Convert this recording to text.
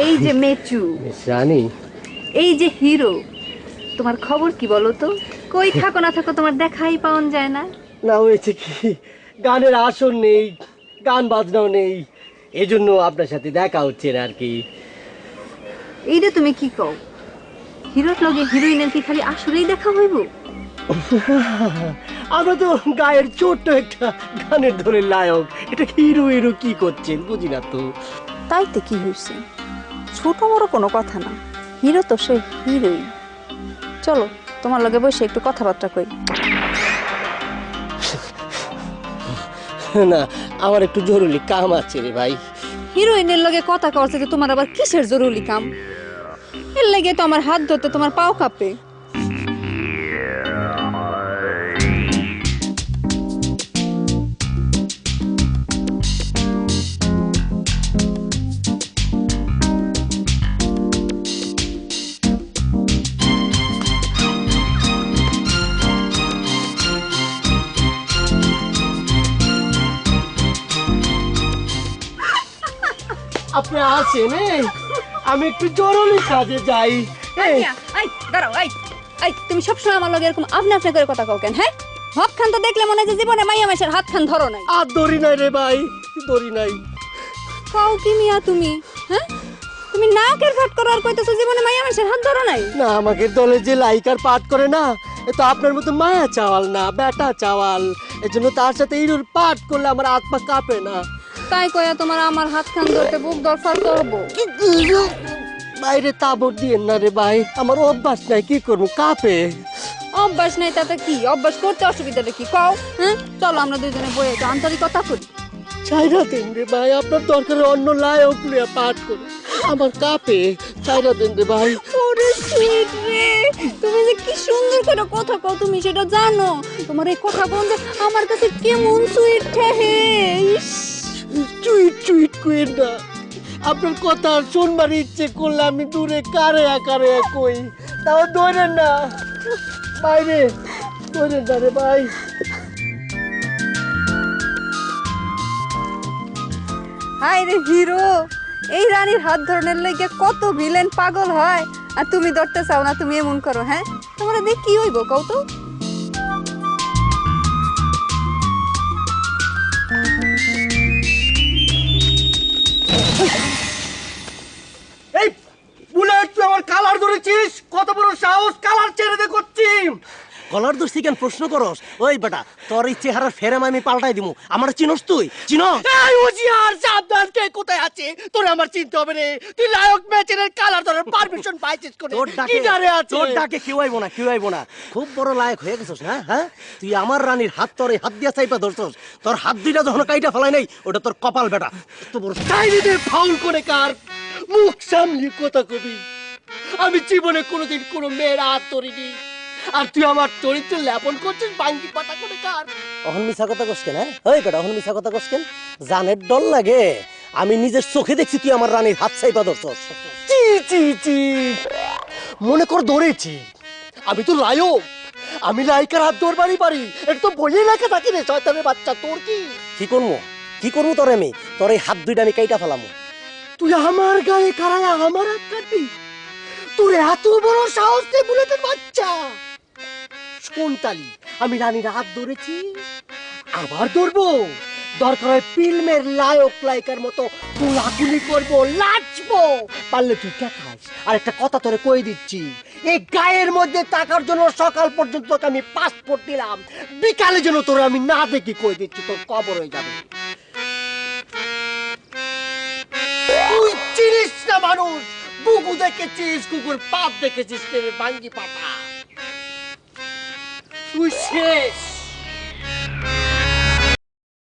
এই যে মেচু রানী, এই যে হিরো, তোমার খবর কি বলো তো? কই থাকো না থাকো তোমার দেখাই পাওয়া যায় না। না হয়েছে কি, গানের আসর নেই, গান বাজনাও নেই, এজন্য আপনার সাথে দেখা হচ্ছে না আর কি। এইটা তুমি কি কও? হিরোর লগে হিরোইনের কি খালি আসরেই দেখা হইব? আমরা তো গায়ের ছোট্ট একটা গানের ধরে নায়ক, এটা হিরো হিরো কি করছেন বুঝি না তো। তাইতে কি হয়েছে? ছোট বড় কোনো কথা না, হিরো তো সে হিরোই। চলো তোমার লগে বসে একটু কথাবার্তা কই। না, আমার একটু জরুরি কাম আছে রে ভাই। হিরোইনের লগে কথা কওয়ার সাথে তোমার আবার কিসের জরুরি কাম? এর লাগে তো আমার হাত ধরতে তোমার পাও কাঁপে। আপনি আসেন, আমি একটু জরুরি কাজে যাই। দাঁড়াও, তুমি সবসময় আমার লগে এরকম আপনা আপনি করে কথা কও কেন? হ্যাঁ, হক খান তো দেখলে মনে হয় যে জীবনে মাইয়া মাসের হাত খান ধরো নাই। আর দড়ি নাই রে ভাই, দড়ি নাই। কাও কি মিয়া তুমি? হ্যাঁ, তুমি নাকের ফাট করার কইতেছো জীবনে মাইয়া মাসের হাত ধরো নাই? না, আমাকে দলে যে লাইকার পাঠ করে না, এ তো আপনার মতো মায়া চাওয়াল না, বেটা চাওয়াল। এজন্য তার সাথে ইরুর পাঠ করলে আমার আত্মা কাঁপে না। তাই কইয়া তোমার আমার হাত খান ধরতে বুক দরফার করবো? বাইরে তাবড় দিয়েন না রে ভাই, আমার অভ্যাস নাই, কি করবো, কাঁপে। অভ্যাস নাই তাতে কি? অভ্যাস করতে অসুবিধাটা কি কও? হ্যাঁ, চলো আমরা দুইজনে বইয়ে একটু আন্তরিকতা করি। চাইরা দেন রে ভাই, আপনার দরকারে অন্য লায়ক লিয়া পাঠ করে, আমার কাঁপে। চাইরা দেন রে ভাই। ওরে সুইট রে, তুমি যে কি সুন্দর করে কথা কও, তুমি সেটা জানো? তোমার এই কথা কোন যে আমার কাছে কেমন সুইট ঠেহে। চুইট চুইট কইেন না, আপনার কথা শুনবার ইচ্ছে করলে আমি দূরে কারে আকারে কই, তাও ধরেন না বাইরে, ধরেন না রে ভাই। হাই রে হিরো, এই রানীর হাত ধরনের লাগে কত ভিলেন পাগল হয়, আর তুমি ধরতে চাও না। তুমি এমন করো, হ্যাঁ? তোমরা দেখ কি হইব কও তো? এই বুলেট, তুই আমার কালার ধরেছিস? কত বড় সাহস, কালার ছেড়ে দে করছি। কলার ধরছি কেন প্রশ্ন করস? ওই বেটা, তোর এই চেহারার ফেরেম আমি পাল্টাই দিমু। আমার চিনস তুই? চিনস? এই হুজিয়ার, সাবধান, কে কোথায় আছে তোর আমার চিনতে হবে রে। তুই লায়ক ম্যাচের কালার ধরার পারমিশন পাইছিস কোনে? কি ডারে আছে? তোর ডাকে কেউ আইবো না, কেউ আইবো না। খুব বড় লায়ক হয়ে গেছস না? হ্যাঁ, তুই আমার রানীর হাত তোর হাত দিয়া চাইপা ধরছস। তোর হাত দুইটা যখন কাইটা ফেলাই নাই, ওটা তোর কপাল বেটা। তো বড় চাইনি দে, ফাউল করে কার মুখ সামলি কথা কবি। আমি জীবনে কোনোদিন কোনো মেয়ের হাত ধরিনি, আর তুই আমার চরিত্র ল্যাপন করছিস বাঙ্গি পাতা করে কার? অহন মিছা কথা কস কেন? হ্যাঁ, ওই বেটা, অহন মিছা কথা কস কেন? জানের ডর লাগে? আমি নিজের চোখে দেখছি তুই আমার রানীর হাত চাইপা ধরছস। চি চি চি, মনে কর ধরেছি, আমি তো লায়ক, আমি লাইকার হাত ধরবারই পারি। এটা তো বইয়ে লেখা থাকি রে শয়তানের বাচ্চা। তোর কি কি করবো, কি করবো তোর? আমি তোর এই হাত দুইটা আমি কাইটা ফেলামু। তুই আমার গায়ে কারায়া আমার হাত কাটবি? তোর এত বড় সাহস রে বুলেটের বাচ্চা! কোনতালি আমি রানীর হাত ধরেছি, আবার ধরবো। দরকার হয় ফিল্মের লায়ক লাইকার মতো কোলাকুলি করবো, নাচবো। পারলে তুই দেখাস। আর একটা কথা তোরে কই দিচ্ছি, এই গায়ের মধ্যে টাকার জন্য সকাল পর্যন্ত আমি পাসপোর্ট দিলাম, বিকালে যেন তোরে আমি না দেখি, কই দিচ্ছি তোর কবর হয়ে যাবে। তুই চিনিস না মানুষ, বুকু দেখেছিস, কুকুর পাপ দেখেছিস, বাঙ্গি পাতা। তুই শেষ।